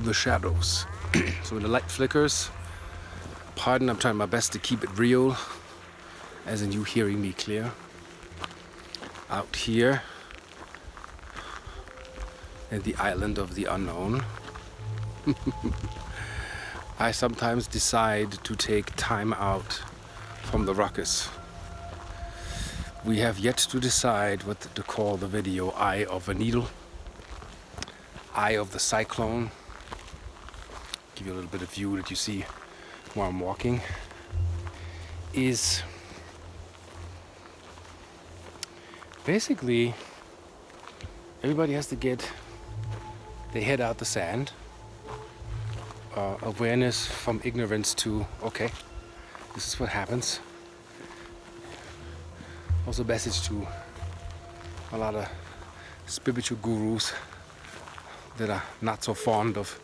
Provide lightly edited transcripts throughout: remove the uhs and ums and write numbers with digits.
the shadows. So when the light flickers, pardon, I'm trying my best to keep it real, as in you hearing me clear. Out here in the island of the unknown, I sometimes decide to take time out from the ruckus. We have yet to decide what to call the video. Eye of a needle, eye of the cyclone. Give you a little bit of view that you see while I'm walking. Is basically everybody has to get their head out the sand. Awareness from ignorance to, okay, this is what happens. Also a message to a lot of spiritual gurus that are not so fond of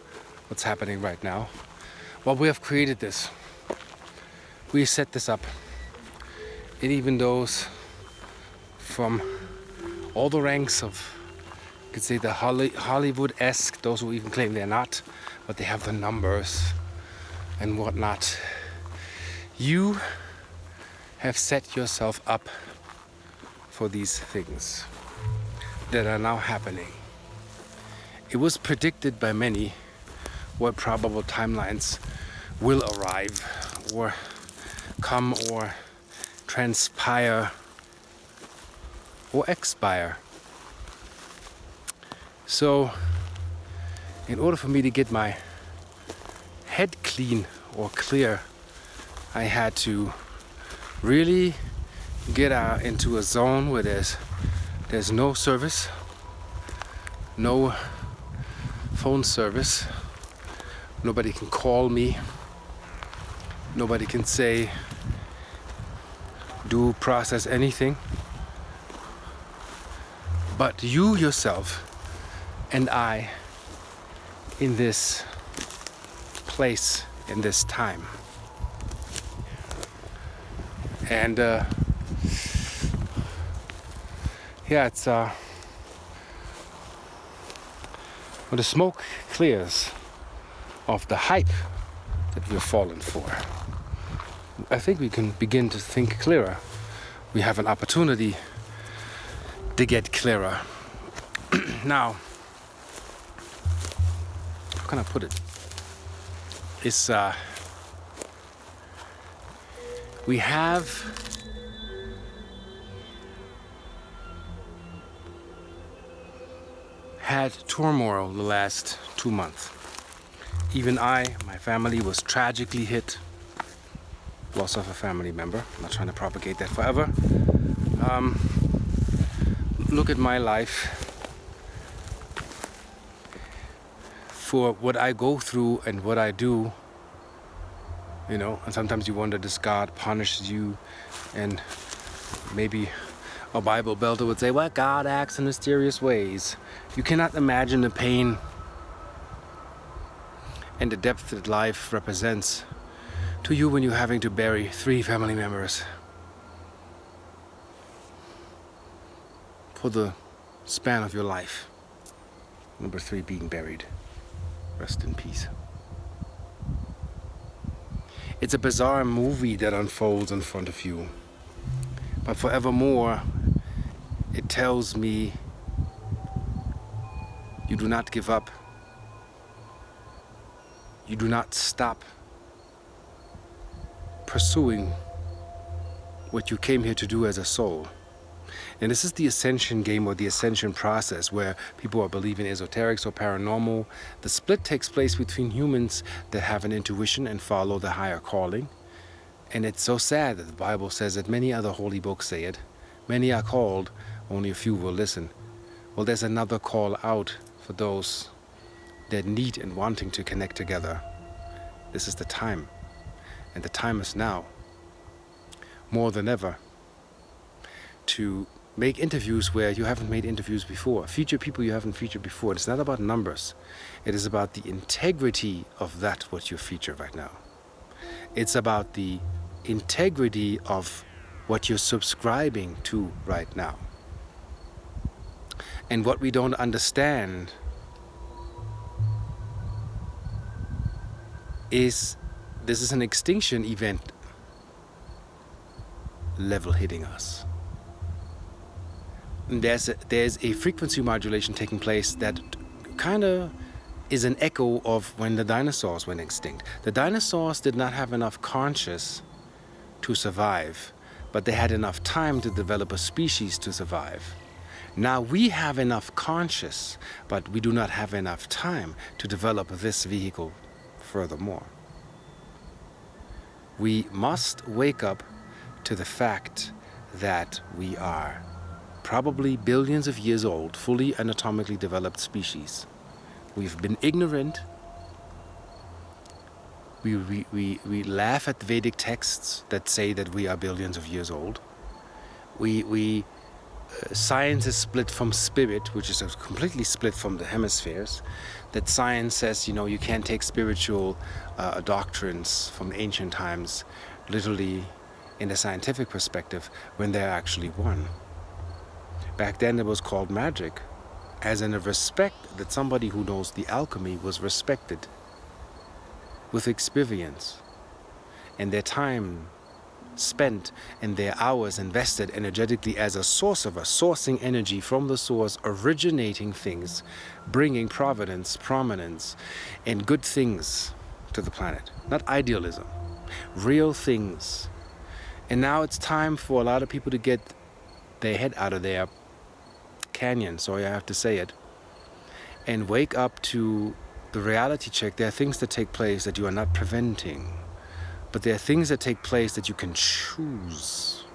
what's happening right now. Well, we have created this. We set this up. It even those from all the ranks of, you could say, the Hollywood-esque, those who even claim they're not, but they have the numbers and whatnot. You have set yourself up for these things that are now happening. It was predicted by many what probable timelines will arrive or come or transpire or expire. So in order for me to get my head clean or clear, I had to really get out into a zone where there's no service, no phone service, nobody can call me, nobody can say, do process anything, but you yourself and I in this place, in this time. And yeah, it's when the smoke clears of the hype that we're fallen for, I think we can begin to think clearer. We have an opportunity to get clearer. Now, how can I put it? It's we have had turmoil the last 2 months. Even my family was tragically hit. Loss of a family member. I'm not trying to propagate that forever. Look at my life. For what I go through and what I do, you know, and sometimes you wonder, does God punish you? And maybe a Bible belter would say, well, God acts in mysterious ways. You cannot imagine the pain and the depth that life represents to you when you're having to bury 3 family members for the span of your life. Number 3 being buried. Rest in peace. It's a bizarre movie that unfolds in front of you. But forevermore, it tells me you do not give up. You do not stop pursuing what you came here to do as a soul. And this is the Ascension Game, or the Ascension process, where people are believing esoterics or paranormal. The split takes place between humans that have an intuition and follow the higher calling. And it's so sad that the Bible says that many other holy books say it. Many are called, only a few will listen. Well, there's another call out for those that need and wanting to connect together. This is the time. And the time is now, more than ever, to make interviews where you haven't made interviews before. Feature people you haven't featured before. It's not about numbers. It is about the integrity of that what you feature right now. It's about the integrity of what you're subscribing to right now. And what we don't understand this is an extinction event level hitting us. And there's a frequency modulation taking place that kind of is an echo of when the dinosaurs went extinct. The dinosaurs did not have enough conscious to survive, but they had enough time to develop a species to survive. Now we have enough conscious, but we do not have enough time to develop this vehicle furthermore. We must wake up to the fact that we are probably billions of years old, fully anatomically developed species. We've been ignorant. We laugh at Vedic texts that say that we are billions of years old. Science is split from spirit, which is completely split from the hemispheres. That science says, you can't take spiritual doctrines from ancient times literally in a scientific perspective when they're actually one. Back then it was called magic, as in a respect that somebody who knows the alchemy was respected with experience, and their time spent and their hours invested energetically as a sorcerer, sourcing energy from the source, originating things, bringing providence, prominence, and good things to the planet. Not idealism, real things. And now it's time for a lot of people to get their head out of their canyon, sorry I have to say it, and wake up to the reality check. There are things that take place that you are not preventing, but there are things that take place that you can choose.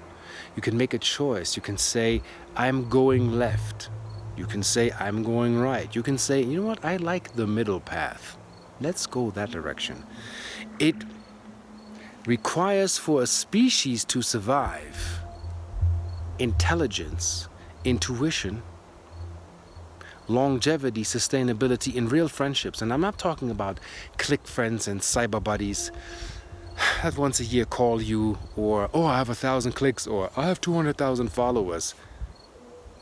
You can make a choice. You can say, I'm going left. You can say, I'm going right. You can say, you know what, I like the middle path. Let's go that direction. It requires for a species to survive intelligence, intuition, longevity, sustainability in real friendships. And I'm not talking about click friends and cyber buddies that once a year call you, or, oh, I have 1,000 clicks, or I have 200,000 followers.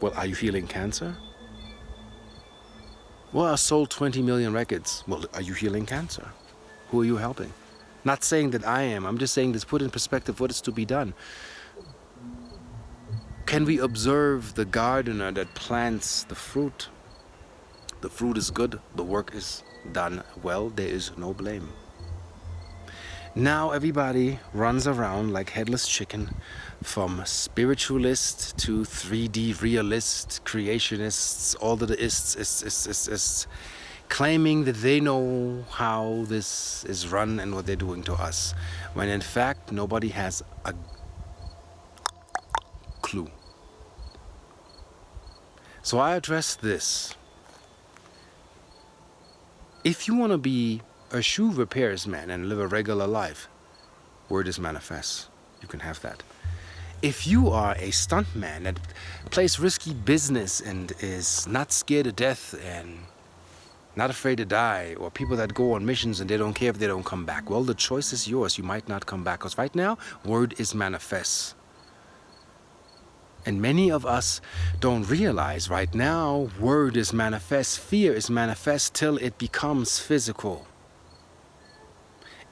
Well, are you healing cancer? Well, I sold 20 million records. Well, are you healing cancer? Who are you helping? Not saying that I am. I'm just saying this put in perspective what is to be done. Can we observe the gardener that plants the fruit? The fruit is good, the work is done well, there is no blame. Now everybody runs around like headless chicken, from spiritualist to 3D realist, creationists, all the ists, claiming that they know how this is run and what they're doing to us, when in fact nobody has a clue. So I address this. If you want to be a shoe repairsman and live a regular life, word is manifest. You can have that. If you are a stuntman that plays risky business and is not scared of death and not afraid to die, or people that go on missions and they don't care if they don't come back, well, the choice is yours. You might not come back, because right now, word is manifest. And many of us don't realize right now, word is manifest, fear is manifest till it becomes physical.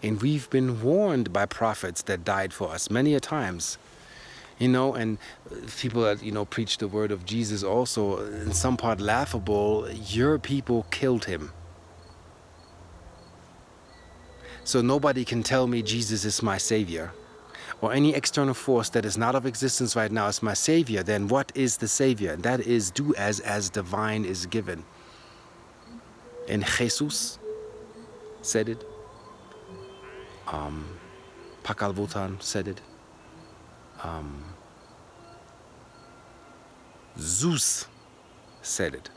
And we've been warned by prophets that died for us many a times. And people that, preach the word of Jesus also, in some part laughable, your people killed him. So nobody can tell me Jesus is my savior, or any external force that is not of existence right now is my savior. Then what is the savior? That is, do as divine is given. And Jesus said it. Pakal Votan said it. Zeus said it.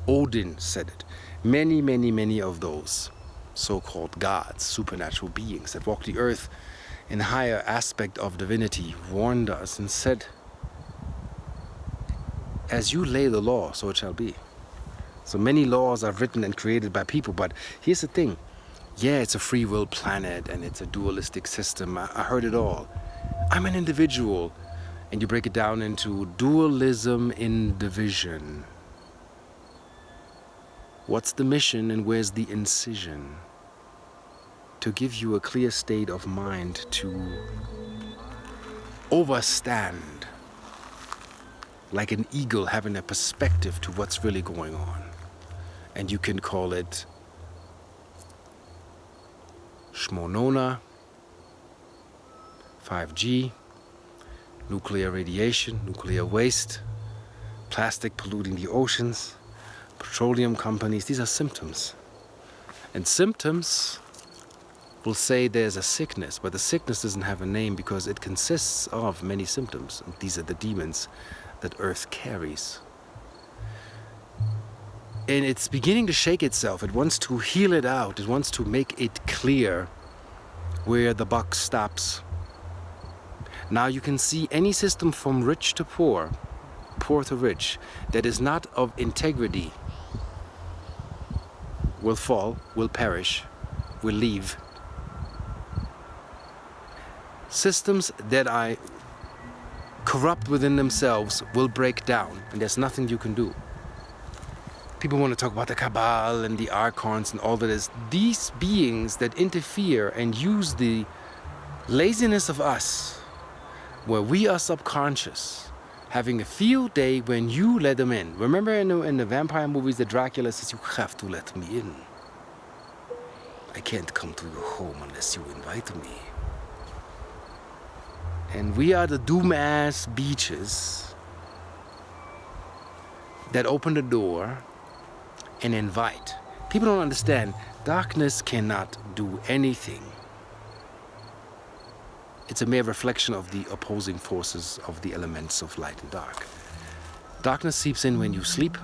Odin said it. Many of those so-called gods, supernatural beings that walk the earth in a higher aspect of divinity, warned us and said, as you lay the law, so it shall be. So many laws are written and created by people, but here's the thing. Yeah, it's a free will planet and it's a dualistic system. I heard it all. I'm an individual. And you break it down into dualism in division. What's the mission and where's the incision? To give you a clear state of mind to overstand, like an eagle having a perspective to what's really going on. And you can call it Shmonona, 5G, nuclear radiation, nuclear waste, plastic polluting the oceans, petroleum companies. These are symptoms. And symptoms will say there's a sickness, but the sickness doesn't have a name because it consists of many symptoms. And these are the demons that Earth carries. And it's beginning to shake itself. It wants to heal it out. It wants to make it clear where the buck stops. Now you can see any system from rich to poor, poor to rich, that is not of integrity will fall, will perish, will leave. Systems that are corrupt within themselves will break down, and there's nothing you can do. People want to talk about the Cabal and the Archons and all that is. These beings that interfere and use the laziness of us, where we are subconscious, having a field day when you let them in. Remember in the vampire movies that Dracula says, you have to let me in. I can't come to your home unless you invite me. And we are the doom-ass beaches that open the door and invite. People don't understand, darkness cannot do anything. It's a mere reflection of the opposing forces of the elements of light and dark. Darkness seeps in when you sleep,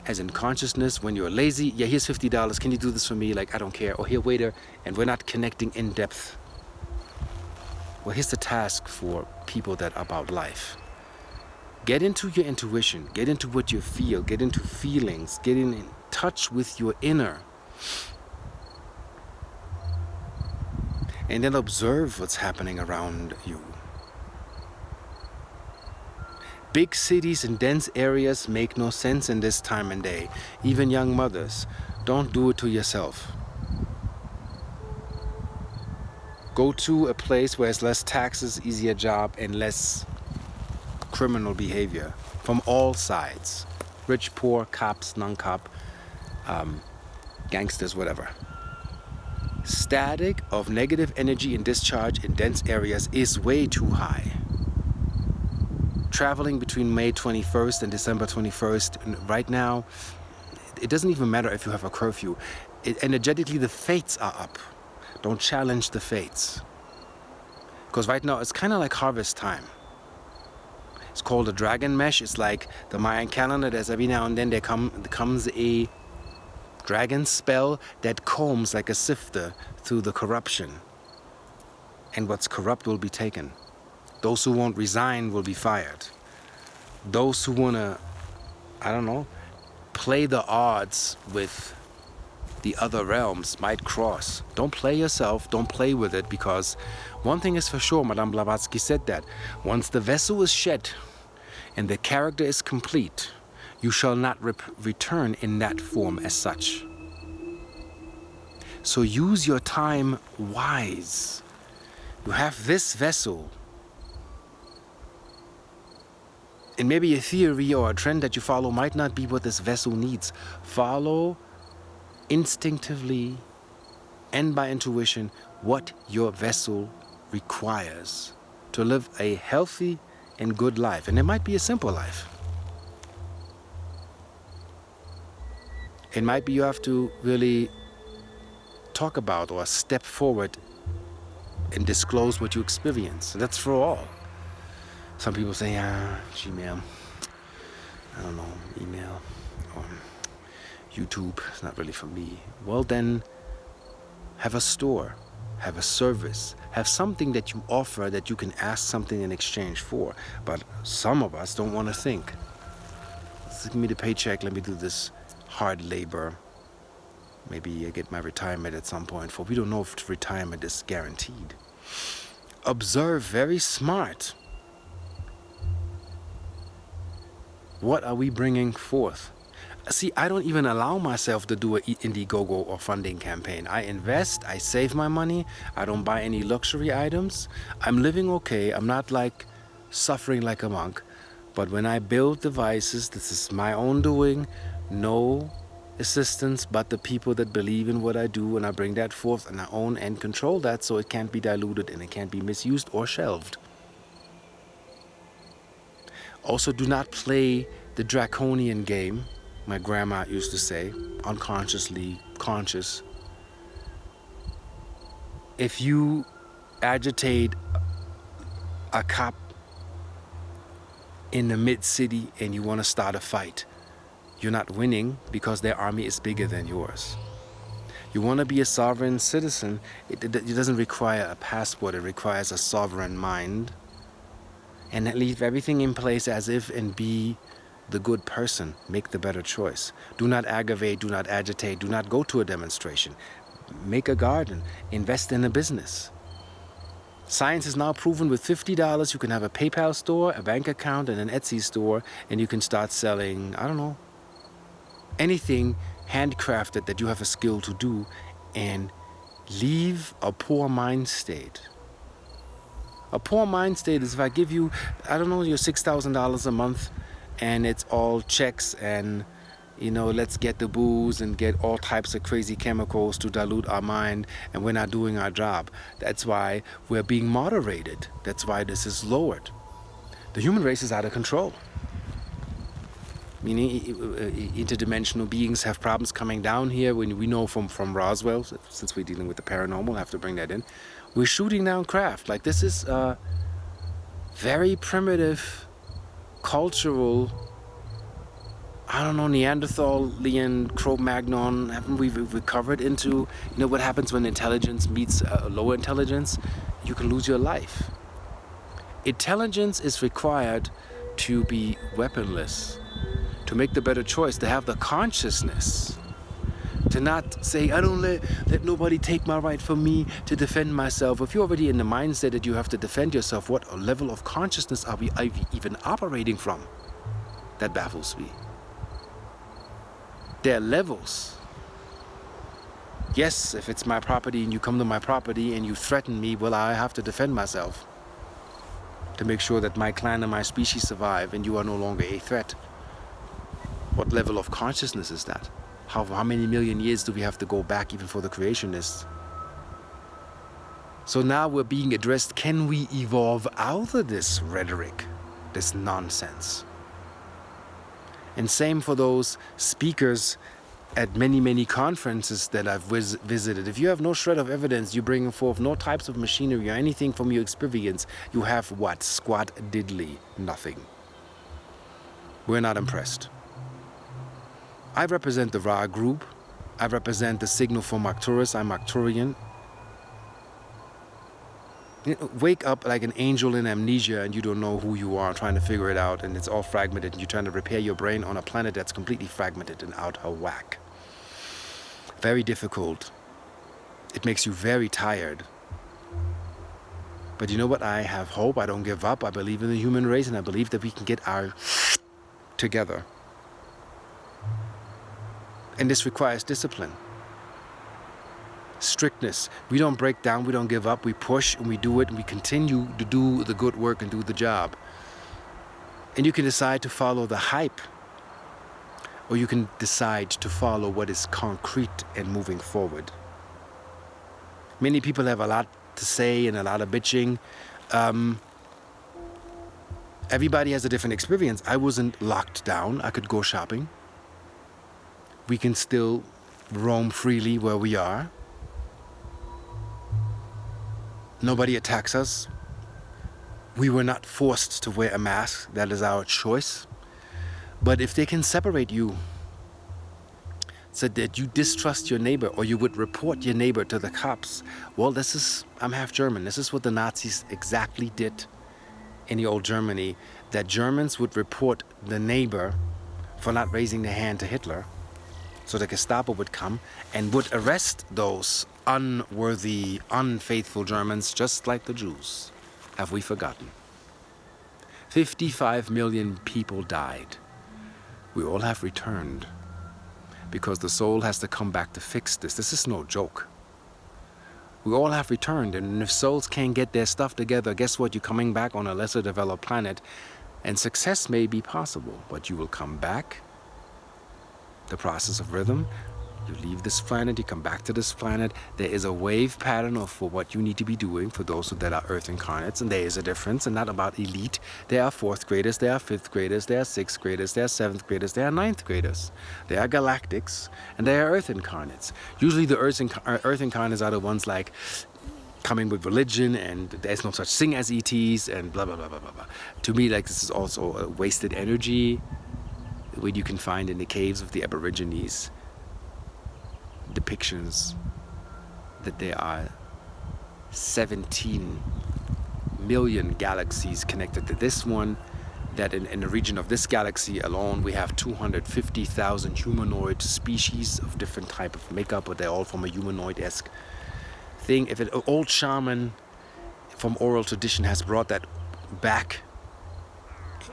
as in consciousness, when you're lazy. Yeah, here's $50, can you do this for me? Like, I don't care. Or here, waiter, and we're not connecting in depth. Well, here's the task for people that are about life. Get into your intuition, get into what you feel, get into feelings, get in touch with your inner. And then observe what's happening around you. Big cities and dense areas make no sense in this time and day. Even young mothers, don't do it to yourself. Go to a place where it's less taxes, easier job, and less criminal behavior from all sides. Rich, poor, cops, non-cop, gangsters, whatever. Static of negative energy and discharge in dense areas is way too high. Traveling between May 21st and December 21st, right now, it doesn't even matter if you have a curfew. Energetically, the fates are up. Don't challenge the fates. Because right now, it's kind of like harvest time. It's called a dragon mesh. It's like the Mayan calendar. There's every now and then there comes a dragon spell that combs like a sifter through the corruption. And what's corrupt will be taken. Those who won't resign will be fired. Those who want to, I don't know, play the odds with the other realms might cross. Don't play yourself, don't play with it, because one thing is for sure, Madame Blavatsky said that, once the vessel is shed and the character is complete, you shall not return in that form as such. So use your time wise. You have this vessel, and maybe a theory or a trend that you follow might not be what this vessel needs. Follow instinctively and by intuition what your vessel requires to live a healthy and good life. And it might be a simple life. It might be you have to really talk about or step forward and disclose what you experience. That's for all. Some people say, Gmail, I don't know, email, or YouTube, it's not really for me. Well then, have a store, have a service, have something that you offer that you can ask something in exchange for. But some of us don't want to think. Give me the paycheck, let me do this hard labor. Maybe I get my retirement at some point. For we don't know if retirement is guaranteed. Observe, very smart. What are we bringing forth? See, I don't even allow myself to do an Indiegogo or funding campaign. I invest, I save my money, I don't buy any luxury items. I'm living okay. I'm not like suffering like a monk. But when I build devices, this is my own doing, no assistance but the people that believe in what I do, and I bring that forth and I own and control that so it can't be diluted and it can't be misused or shelved. Also, do not play the draconian game. My grandma used to say, unconsciously conscious. If you agitate a cop in the mid-city and you want to start a fight, you're not winning because their army is bigger than yours. You want to be a sovereign citizen, it doesn't require a passport, it requires a sovereign mind. And leave everything in place as if and be the good person, make the better choice. Do not aggravate, do not agitate, do not go to a demonstration. Make a garden, invest in a business. Science is now proven with $50 you can have a PayPal store, a bank account, and an Etsy store, and you can start selling, I don't know, anything handcrafted that you have a skill to do, and leave a poor mind state. A poor mind state is if I give you, I don't know, your $6,000 a month, and it's all checks and, let's get the booze and get all types of crazy chemicals to dilute our mind, and we're not doing our job. That's why we're being moderated. That's why this is lowered. The human race is out of control. Meaning interdimensional beings have problems coming down here. When we know from Roswell, since we're dealing with the paranormal, I have to bring that in. We're shooting down craft. Like, this is very primitive, cultural, I don't know, Neanderthalian, Cro-Magnon. Haven't we recovered into, what happens when intelligence meets lower intelligence? You can lose your life. Intelligence is required to be weaponless, to make the better choice, to have the consciousness, to not say, I don't let nobody take my right from me to defend myself. If you're already in the mindset that you have to defend yourself, what level of consciousness are we even operating from? That baffles me. There are levels. Yes, if it's my property and you come to my property and you threaten me, well, I have to defend myself to make sure that my clan and my species survive and you are no longer a threat. What level of consciousness is that? How many million years do we have to go back even for the creationists? So now we're being addressed, can we evolve out of this rhetoric, this nonsense? And same for those speakers at many, many conferences that I've visited. If you have no shred of evidence, you bring forth no types of machinery or anything from your experience, you have what? Squat diddly, nothing. We're not impressed. I represent the Ra group. I represent the signal from Arcturus. I'm Arcturian. Wake up like an angel in amnesia and you don't know who you are, trying to figure it out, and it's all fragmented, and you're trying to repair your brain on a planet that's completely fragmented and out of whack. Very difficult. It makes you very tired. But you know what? I have hope. I don't give up. I believe in the human race, and I believe that we can get our together. And this requires discipline. Strictness. We don't break down, we don't give up, we push and we do it, and we continue to do the good work and do the job. And you can decide to follow the hype, or you can decide to follow what is concrete and moving forward. Many people have a lot to say and a lot of bitching. Everybody has a different experience. I wasn't locked down. I could go shopping. We can still roam freely where we are. Nobody attacks us. We were not forced to wear a mask. That is our choice. But if they can separate you so that you distrust your neighbor, or you would report your neighbor to the cops, well, I'm half German. This is what the Nazis exactly did in the old Germany, that Germans would report the neighbor for not raising their hand to Hitler. So the Gestapo would come and would arrest those unworthy, unfaithful Germans, just like the Jews. Have we forgotten? 55 million people died. We all have returned. because the soul has to come back to fix this. This is no joke. We all have returned, and if souls can't get their stuff together, guess what? You're coming back on a lesser developed planet, and success may be possible, but you will come back. The process of rhythm, you leave this planet, you come back to this planet. There is a wave pattern for what you need to be doing for those that are Earth incarnates, and there is a difference, and not about elite. There are 4th graders, there are 5th graders, there are 6th graders, there are 7th graders, there are 9th graders. There are galactics, and there are Earth incarnates. Usually the Earth incarnates are the ones like coming with religion, and there's no such thing as ETs, and blah, blah, blah, blah, blah, blah. To me, like, this is also a wasted energy, what you can find in the caves of the Aborigines. Depictions that there are 17 million galaxies connected to this one, that in the region of this galaxy alone we have 250,000 humanoid species of different type of makeup, but they're all from a humanoid-esque thing. If an old shaman from oral tradition has brought that back,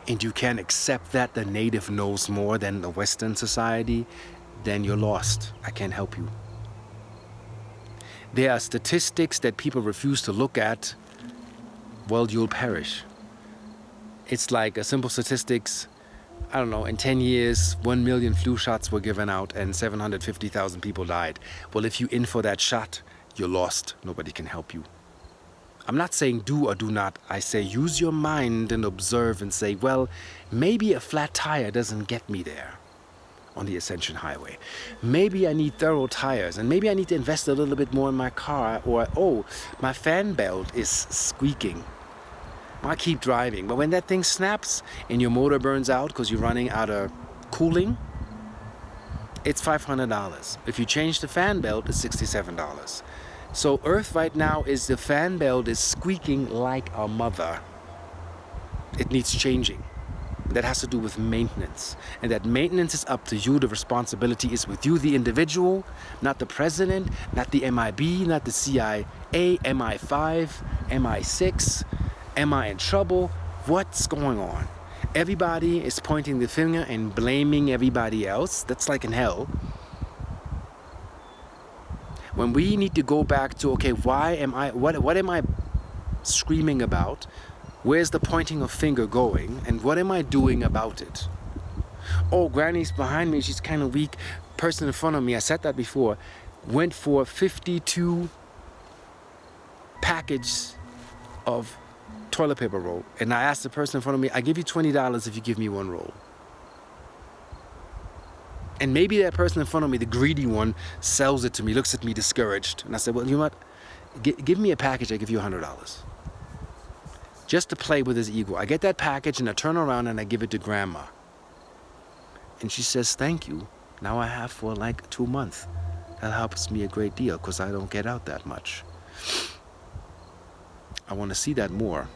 and you can accept that the native knows more than the Western society, then you're lost. I can't help you. There are statistics that people refuse to look at. Well, you'll perish. It's like a simple statistics. I don't know, in 10 years, 1 million flu shots were given out and 750,000 people died. Well, if you're in for that shot, you're lost. Nobody can help you. I'm not saying do or do not. I say use your mind and observe and say, well, maybe a flat tire doesn't get me there on the Ascension Highway. Maybe I need thorough tires, and maybe I need to invest a little bit more in my car, or, oh, my fan belt is squeaking. I keep driving, but when that thing snaps and your motor burns out because you're running out of cooling, it's $500. If you change the fan belt, it's $67. So Earth right now is the fan belt is squeaking like a mother. It needs changing. That has to do with maintenance. And that maintenance is up to you. The responsibility is with you, the individual, not the president, not the MIB, not the CIA, MI5, MI6. Am I in trouble? What's going on? Everybody is pointing the finger and blaming everybody else. That's like in hell. When we need to go back to, okay, what am I screaming about? Where's the pointing of finger going? And what am I doing about it? Oh, Granny's behind me. She's kind of weak. Person in front of me, I said that before, went for 52 packages of toilet paper roll. And I asked the person in front of me, I give you $20 if you give me one roll. And maybe that person in front of me, the greedy one, sells it to me, looks at me discouraged. And I said, well, you know what? Give me a package, I give you $100. Just to play with his ego. I get that package and I turn around and I give it to Grandma. And she says, thank you. Now I have for like 2 months. That helps me a great deal because I don't get out that much. I want to see that more.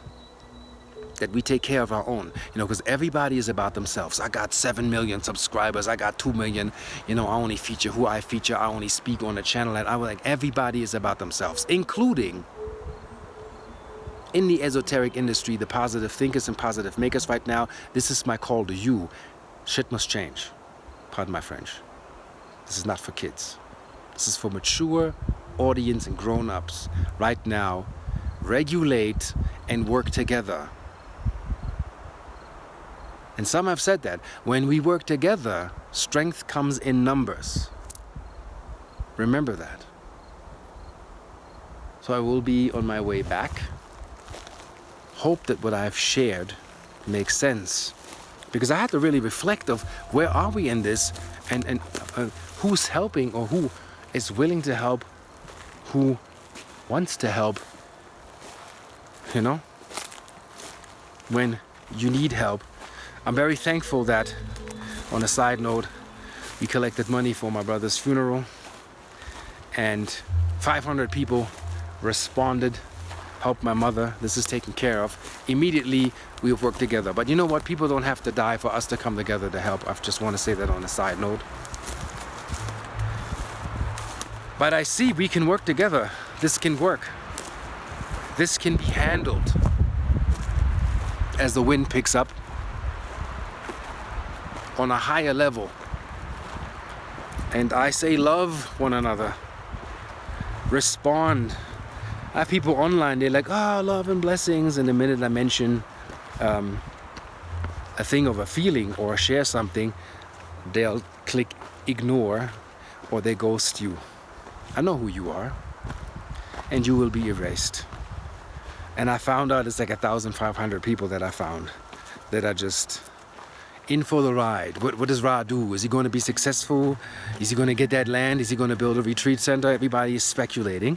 That we take care of our own, because everybody is about themselves. I got 7 million subscribers. I got 2 million. I only feature who I feature. I only speak on the channel. And everybody is about themselves, including in the esoteric industry, the positive thinkers and positive makers right now. This is my call to you. Shit must change. Pardon my French. This is not for kids. This is for mature audience and grown-ups. Right now, regulate and work together. And some have said that when we work together, strength comes in numbers. Remember that. So I will be on my way back. Hope that what I've shared makes sense. Because I had to really reflect of where are we in this, and who's helping, or who is willing to help, who wants to help, when you need help. I'm very thankful that, on a side note, we collected money for my brother's funeral, and 500 people responded, helped my mother. This is taken care of. Immediately, we have worked together. But you know what? People don't have to die for us to come together to help. I just want to say that on a side note. But I see we can work together. This can work. This can be handled. As the wind picks up on a higher level. And I say love one another. Respond. I have people online, they're like, oh, love and blessings. And the minute I mention a thing of a feeling or share something, they'll click ignore or they ghost you. I know who you are. And you will be erased. And I found out it's like 1,500 people that I found that are just in for the ride. What does Ra do? Is he going to be successful? Is he going to get that land? Is he going to build a retreat center? Everybody is speculating.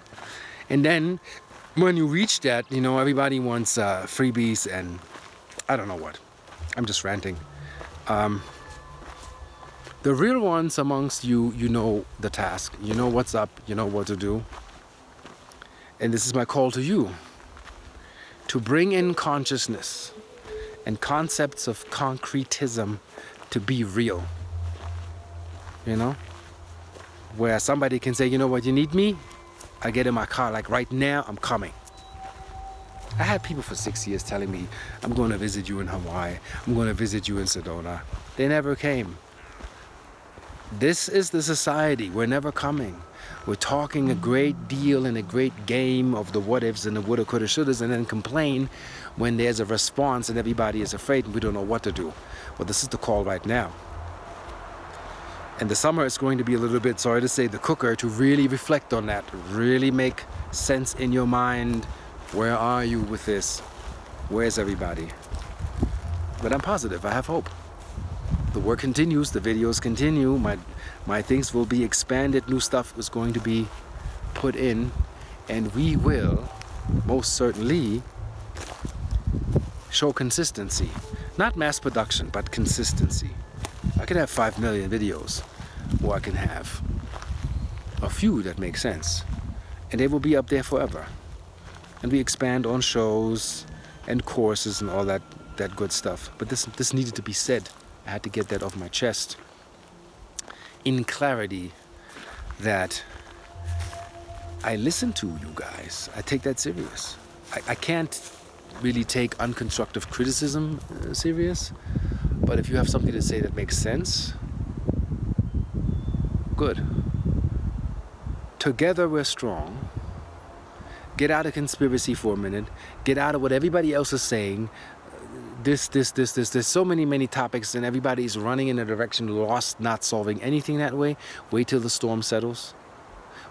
And then when you reach that, you know, everybody wants freebies and I don't know what. I'm just ranting. The real ones amongst you, you know the task. You know what's up. You know what to do. And this is my call to you. To bring in consciousness and concepts of concretism to be real. You know? Where somebody can say, you know what, you need me? I get in my car, like right now, I'm coming. I had people for 6 years telling me, I'm going to visit you in Hawaii. I'm going to visit you in Sedona. They never came. This is the society. We're never coming. We're talking a great deal and a great game of the what ifs and the woulda, coulda, shouldas, and then complain when there's a response and everybody is afraid and we don't know what to do. Well, this is the call right now. And the summer is going to be a little bit, sorry to say, the cooker to really reflect on that, really make sense in your mind. Where are you with this? Where's everybody? But I'm positive. I have hope. The work continues. The videos continue. My things will be expanded. New stuff is going to be put in. And we will, most certainly, show consistency. Not mass production, but consistency. I can have 5 million videos. Or I can have a few that make sense. And they will be up there forever. And we expand on shows and courses and all that good stuff. But this needed to be said. I had to get that off my chest. In clarity that I listen to you guys. I take that serious. I can't really take unconstructive criticism serious. But if you have something to say that makes sense, good. Together we're strong. Get out of conspiracy for a minute. Get out of what everybody else is saying. This. There's so many topics and everybody's running in a direction lost, not solving anything that way. Wait till the storm settles.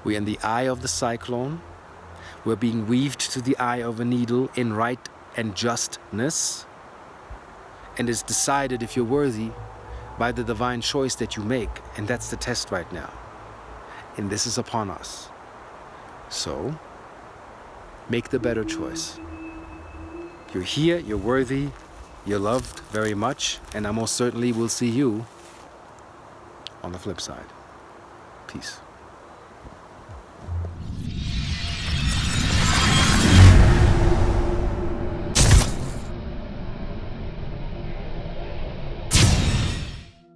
We're in the eye of the cyclone. We're being weaved to the eye of a needle in right and justness. And it's decided if you're worthy by the divine choice that you make. And that's the test right now. And this is upon us. So, make the better choice. You're here, you're worthy, you're loved very much, and I most certainly will see you on the flip side. Peace.